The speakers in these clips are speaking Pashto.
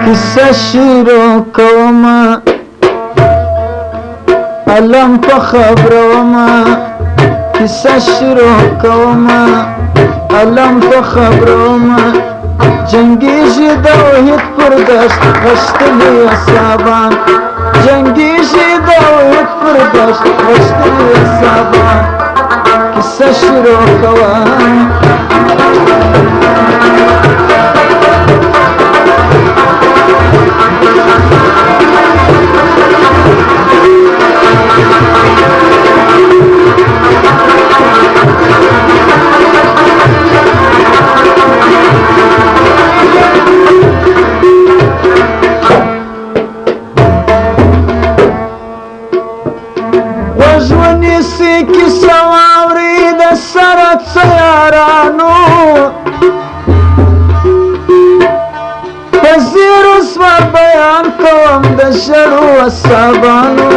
किस्सा شروع کوما علم په خبروما किस्सा شروع کوما علم په خبروما جنگیږي د وحید پر دشت غښتلي اصحابان جنگیږي د وحید پر دشت غښتلي اصحابان किस्सा شروع کوما ونیسی کیسه واوري د سره څیارانو په زیرو سوار بیان کوم د ژړو اصحابانو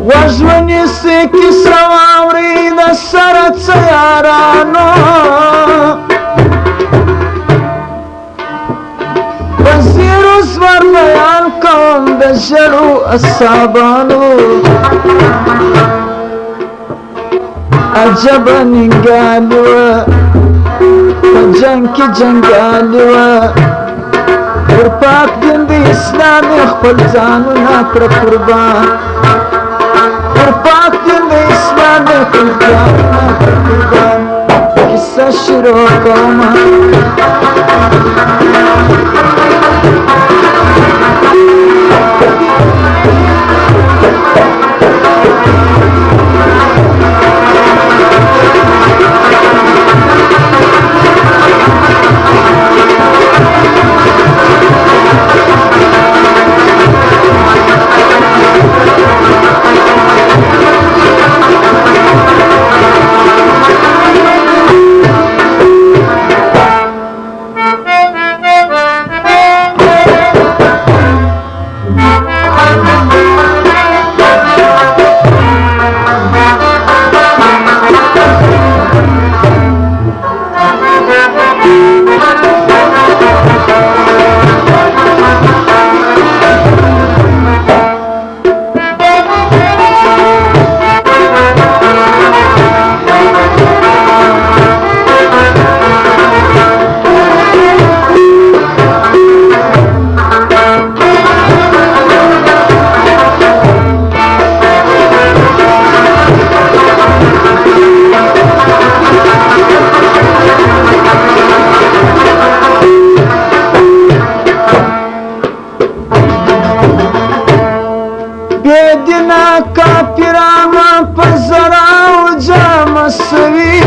غوږ ونیسئ کیسه واورئ د سره څیارانو په زیرو زور بیان کوم د ژړو اصحابانو عجبه ننګالي وه په جنګ کې جنګالي وه پر پاک دین د اسلام یې خپل ځانونه کړه قربان پر پاک دین د اسلام یې خپل ځانونه کړه قربان کیسه شروع کومه بیدینا کافرانو په زراو جمع سوي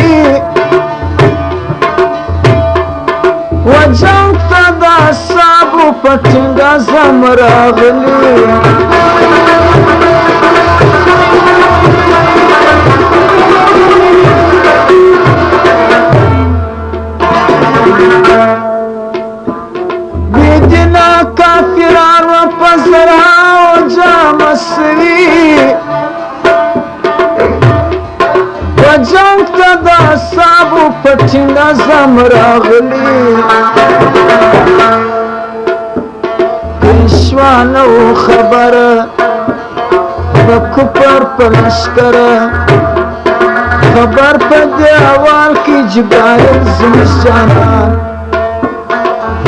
و جنګ ته د اصحابو په ټینګه زم راغلي بیدینا کافرانو په زراو جمع سوي و جنګ ته د اصحابو په ټینګه زم راغلي پیشوانه و خبره د کفر په لښکره خبر په دې احوال کې جبرائیل زموږ جانان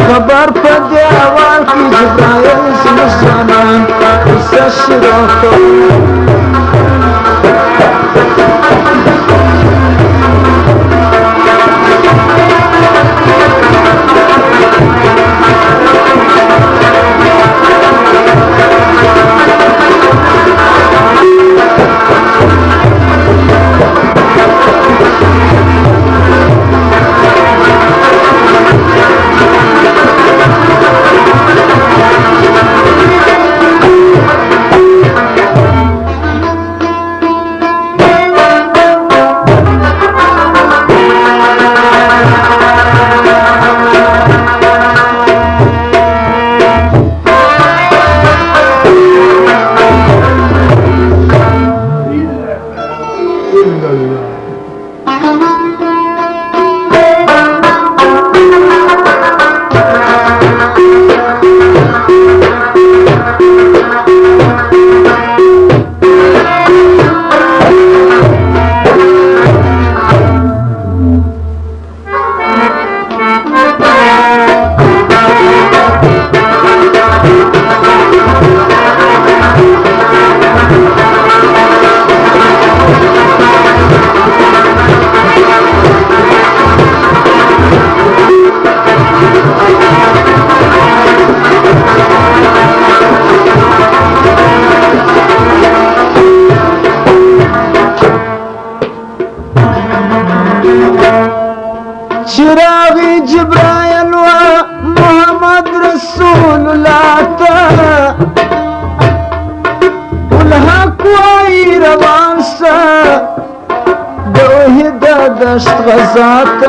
خبر په دې احوال کې جبرائیل زموږ جانان کیسه شروع کوو دشت غزاته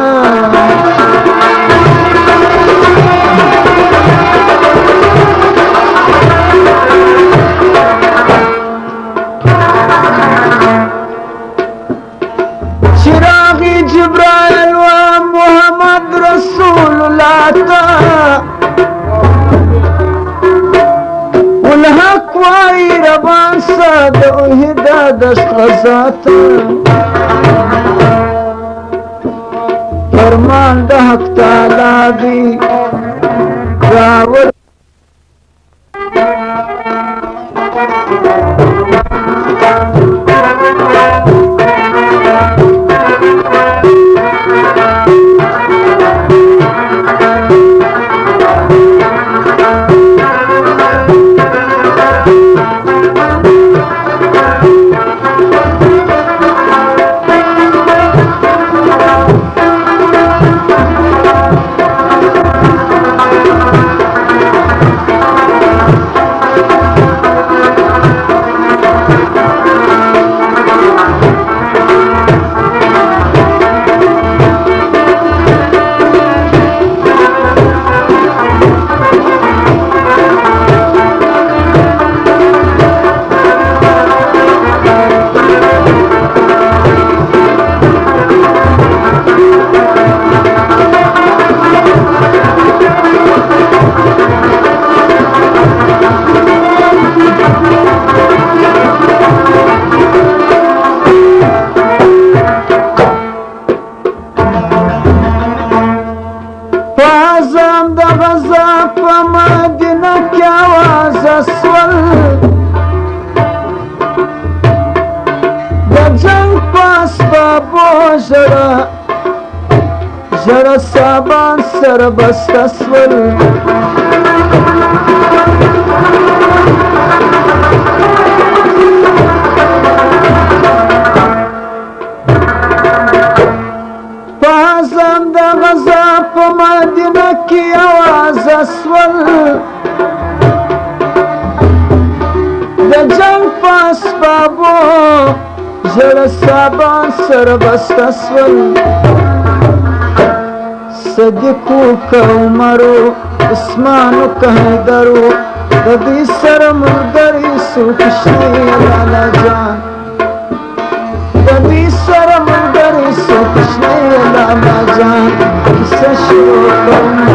چراغی جبرائیل و محمد رسول الله تا والحق وائی ربان ساد اوهدا دشت غزاتا فرمان دا حق تعالی دی راول جرى سابان سر بستسول فازم دا غزا پا مدینه کی آواز اسول دا جنگ پاس بابو جرى سابان سر بستسول صدیقو که عمرو عثمانو که حیدرو د دې سره ملګري څوک شته لالا جان د دې سره ملګري څوک شته لالا جان کیسه شروع کوم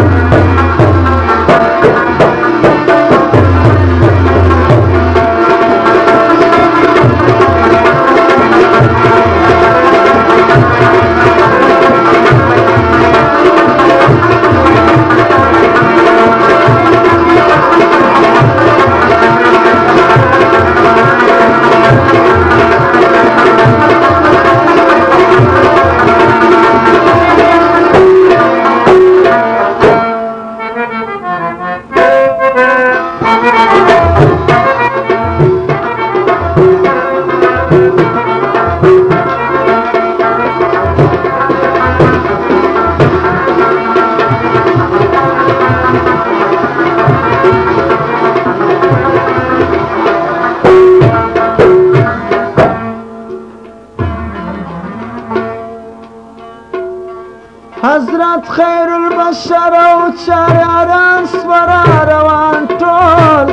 حضرت خیر البشر او چاران سورا روان ټول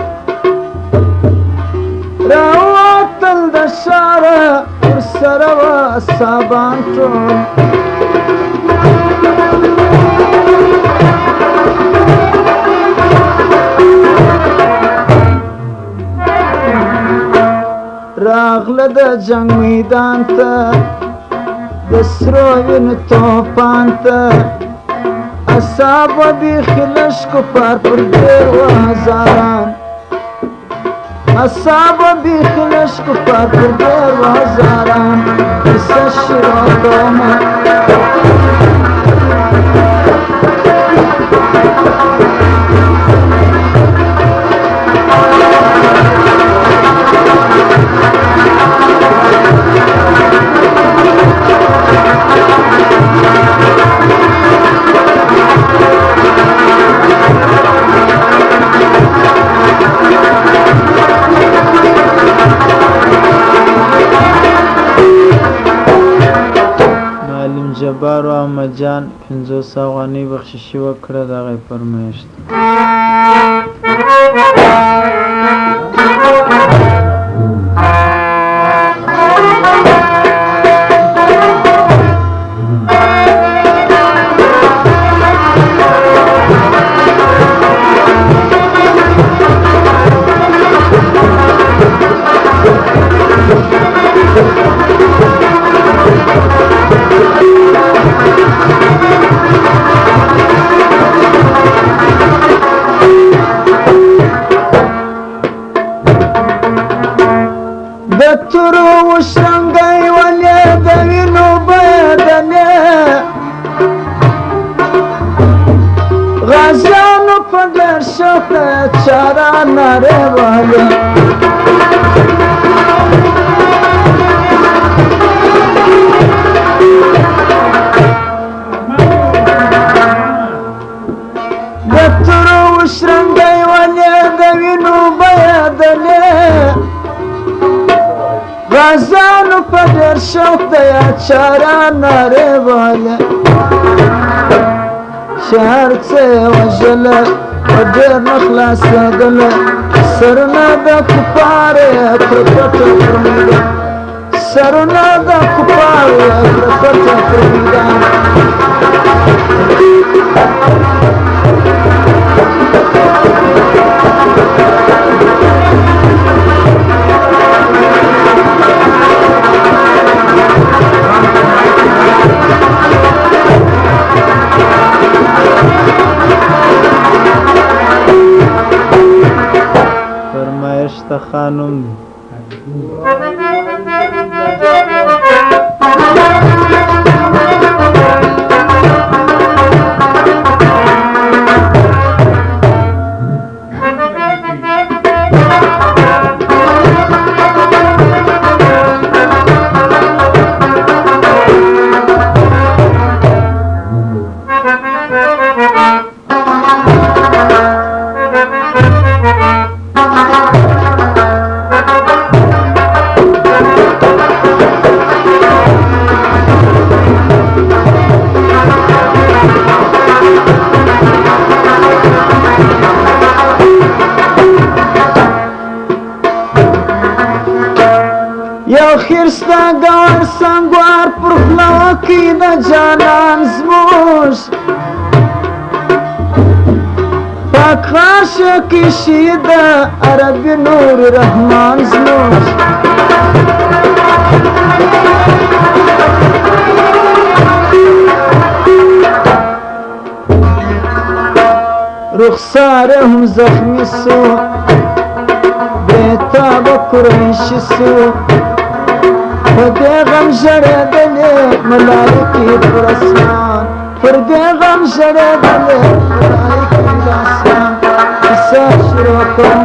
راوتل د شار ورسره و اصحابان ټول راغله د جنگ میدان ته د سرو وینو توپان ته اصحاب بیخي لشکو پار پر ډېر و هزاران اصحاب بیخي لشکو پار پر ډېر و هزاران کیسه شروع کومه 500 افغانۍ بخششي وکړه د هغې فرمایش د تورو وشرنګی ولې د وینو بدنې غازیانو په ډېر شوق د چاره نارې وهلې د تورو وشرنګی ولې د وینو بدنې غازیانو په ډېر شوق د چاره نارې وهلې چې هر څه یې وژله په ډېر نه خلاصېدله سرونه د کفارو یې کړه پټه پر میدان سرونه د کفارو یې کړه پټه پر میدان فرمایشته خانم یو خیرسته ګوار سنګوار پر خوله وکړي د جانان زموږ پاک غاښه کې شي د عربي نور رحمان زموږ رخسار هم زخمی سو بیتاب قریشی سو پر دې غم ژړېدلې ملایکې پر اسمان پر دې غم ژړېدلې ملایکې پر اسمان کیسه شروع کړم